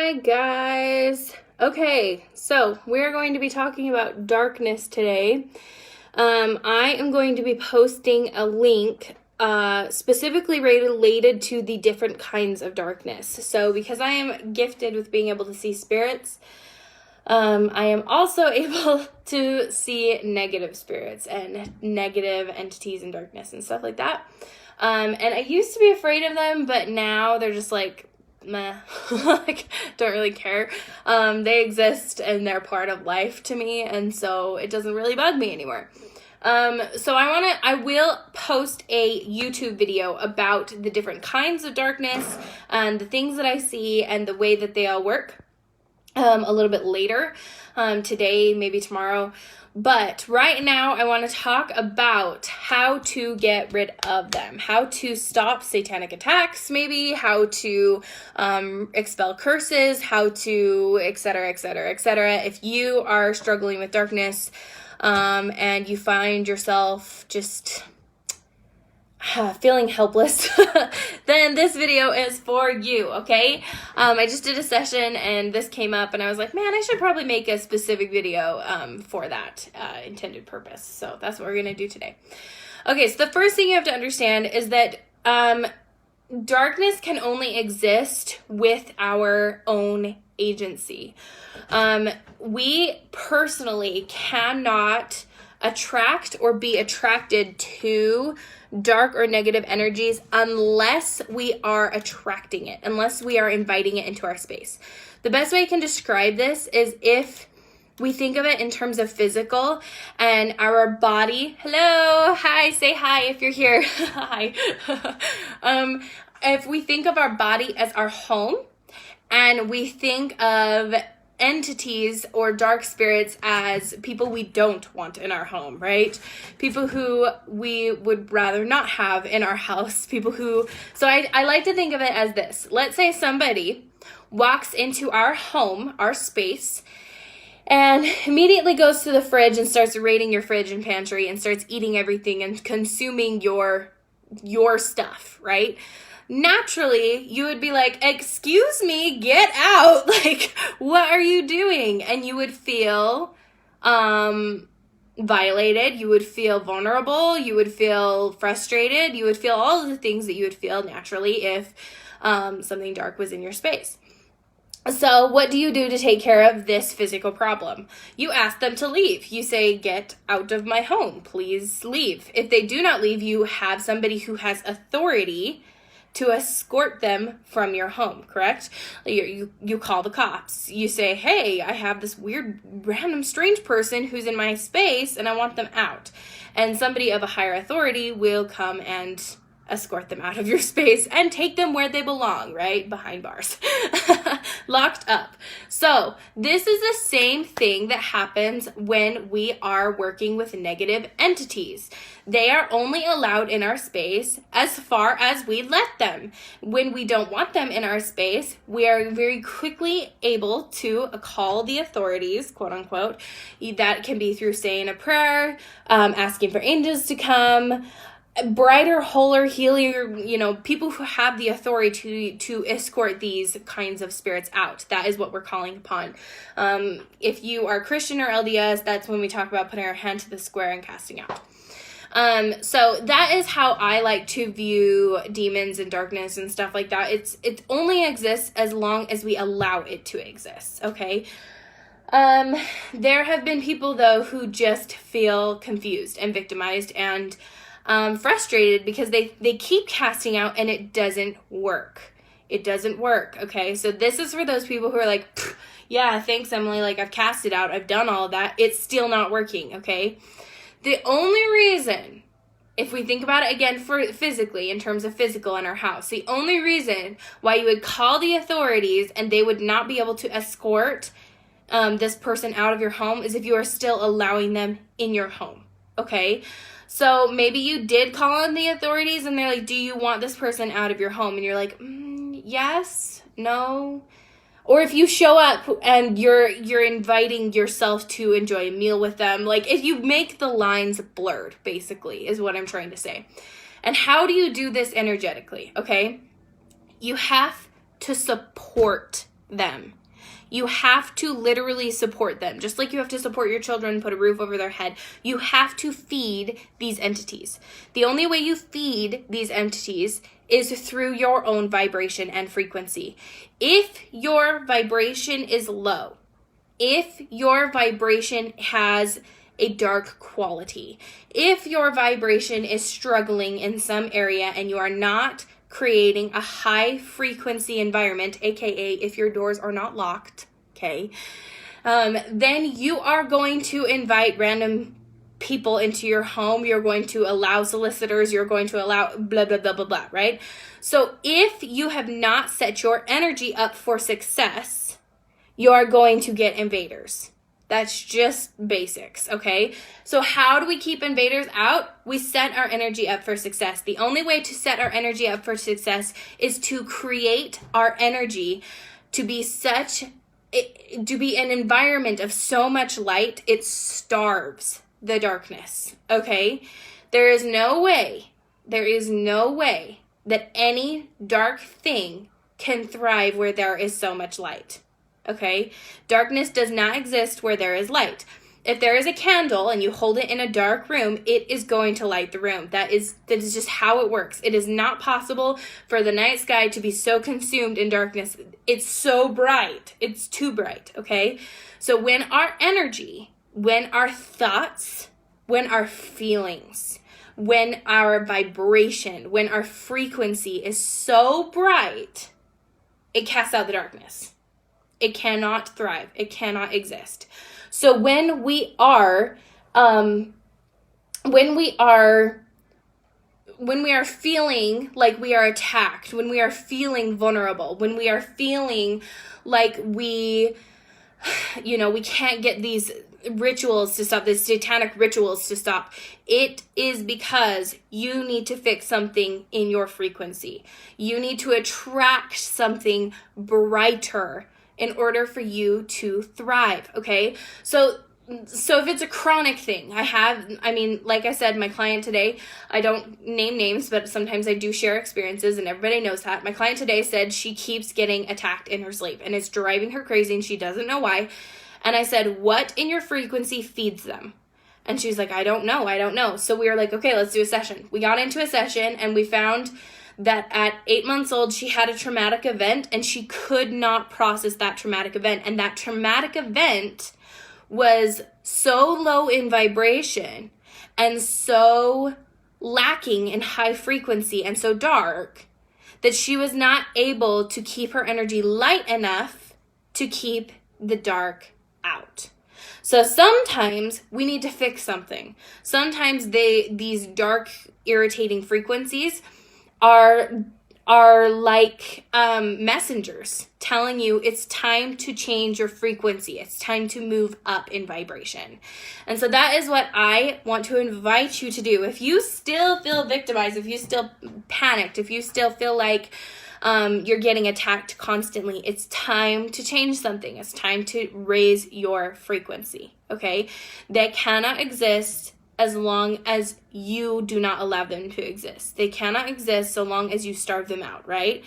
Hi guys. Okay, so we're going to be talking about darkness today. I am going to be posting a link specifically related to the different kinds of darkness. So because I am gifted with being able to see spirits, I am also able to see negative spirits and negative entities in darkness and stuff like that. And I used to be afraid of them, but now they're just like, meh, like, don't really care. They exist and they're part of life to me, and so it doesn't really bug me anymore. So I will post a YouTube video about the different kinds of darkness and the things that I see and the way that they all work. A little bit later, today, maybe tomorrow. But right now, I want to talk about how to get rid of them, how to stop satanic attacks, maybe, how to expel curses, how to, etc., etc., etc. If you are struggling with darkness and you find yourself just feeling helpless, then this video is for you, okay? I just did a session and this came up and I was like, man, I should probably make a specific video for that intended purpose. So that's what we're going to do today. Okay, so the first thing you have to understand is that darkness can only exist with our own agency. We personally cannot attract or be attracted to dark or negative energies unless we are attracting it, unless we are inviting it into our space. The best way I can describe this is if we think of it in terms of physical and our body. Hello, hi, say hi if you're here. Hi. If we think of our body as our home and we think of entities or dark spirits as people we don't want in our home, right? People who we would rather not have in our house. People who, so I like to think of it as this. Let's say somebody walks into our home, our space, and immediately goes to the fridge and starts raiding your fridge and pantry and starts eating everything and consuming your stuff, right? Naturally, you would be like, excuse me, get out. Like, what are you doing? And you would feel violated. You would feel vulnerable. You would feel frustrated. You would feel all of the things that you would feel naturally if something dark was in your space. So what do you do to take care of this physical problem? You ask them to leave. You say, get out of my home. Please leave. If they do not leave, you have somebody who has authority to escort them from your home, correct? You call the cops. You say, hey, I have this weird, random, strange person who's in my space and I want them out. And somebody of a higher authority will come and escort them out of your space and take them where they belong, right? Behind bars. Locked up. So this is the same thing that happens when we are working with negative entities. They are only allowed in our space as far as we let them. When we don't want them in our space, we are very quickly able to call the authorities, quote unquote. That can be through saying a prayer, asking for angels to come, brighter, wholer, healer, people who have the authority to escort these kinds of spirits out. That is what we're calling upon. If you are Christian or LDS, that's when we talk about putting our hand to the square and casting out. So that is how I like to view demons and darkness and stuff like that. It only exists as long as we allow it to exist, okay? There have been people, though, who just feel confused and victimized and frustrated because they keep casting out and it doesn't work. It doesn't work, okay? So this is for those people who are like, yeah, thanks, Emily. Like, I've cast it out. I've done all of that. It's still not working, okay? The only reason, if we think about it again for physically, in terms of physical in our house, the only reason why you would call the authorities and they would not be able to escort this person out of your home is if you are still allowing them in your home, okay? So maybe you did call on the authorities and they're like, do you want this person out of your home? And you're like, yes, no. Or if you show up and you're inviting yourself to enjoy a meal with them, like if you make the lines blurred, basically, is what I'm trying to say. And how do you do this energetically, okay? You have to support them. You have to literally support them. Just like you have to support your children, put a roof over their head, you have to feed these entities. The only way you feed these entities is through your own vibration and frequency. If your vibration is low, if your vibration has a dark quality, if your vibration is struggling in some area and you are not creating a high frequency environment, aka if your doors are not locked, okay, then you are going to invite random people into your home. You're going to allow solicitors. You're going to allow blah, blah, blah, blah, blah, right? So if you have not set your energy up for success, you are going to get invaders. That's just basics, okay? So how do we keep invaders out? We set our energy up for success. The only way to set our energy up for success is to create our energy to be an environment of so much light, it starves the darkness, okay? There is no way that any dark thing can thrive where there is so much light. Okay? Darkness does not exist where there is light. If there is a candle and you hold it in a dark room, it is going to light the room. That is just how it works. It is not possible for the night sky to be so consumed in darkness. It's so bright. It's too bright, okay? So when our energy, when our thoughts, when our feelings, when our vibration, when our frequency is so bright, it casts out the darkness. It cannot thrive. It cannot exist. So when we are feeling like we are attacked, when we are feeling vulnerable, when we are feeling like we can't get these rituals to stop, these satanic rituals to stop, it is because you need to fix something in your frequency. You need to attract something brighter in order for you to thrive, okay? So if it's a chronic thing, like I said, my client today, I don't name names, but sometimes I do share experiences and everybody knows that. My client today said she keeps getting attacked in her sleep and it's driving her crazy and she doesn't know why. And I said, what in your frequency feeds them? And she's like, I don't know. So we were like, okay, let's do a session. We got into a session and we found that at 8 months old, she had a traumatic event and she could not process that traumatic event. And that traumatic event was so low in vibration and so lacking in high frequency and so dark that she was not able to keep her energy light enough to keep the dark out. So sometimes we need to fix something. Sometimes these dark, irritating frequencies are like messengers telling you it's time to change your frequency. It's time to move up in vibration. And so that is what I want to invite you to do. If you still feel victimized, if you still panicked, if you still feel like you're getting attacked constantly, it's time to change something. It's time to raise your frequency, okay? They cannot exist as long as you do not allow them to exist. They cannot exist so long as you starve them out, right?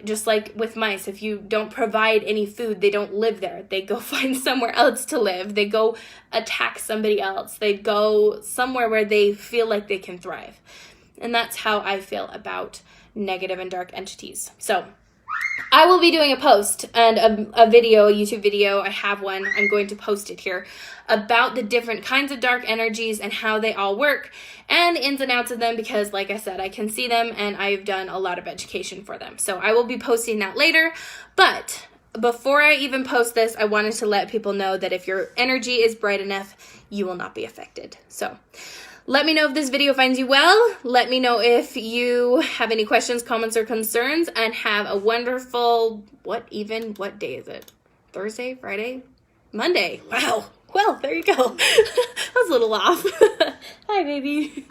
Just like with mice, if you don't provide any food, they don't live there. They go find somewhere else to live. They go attack somebody else. They go somewhere where they feel like they can thrive. And that's how I feel about negative and dark entities. So I will be doing a post and a video, a YouTube video. I have one. I'm going to post it here about the different kinds of dark energies and how they all work and the ins and outs of them because, like I said, I can see them and I've done a lot of education for them. So I will be posting that later. But before I even post this, I wanted to let people know that if your energy is bright enough, you will not be affected. So let me know if this video finds you well. Let me know if you have any questions, comments, or concerns, and have a wonderful, what day is it? Thursday, Friday, Monday. Wow. Well, there you go. I was a little off. Hi, baby.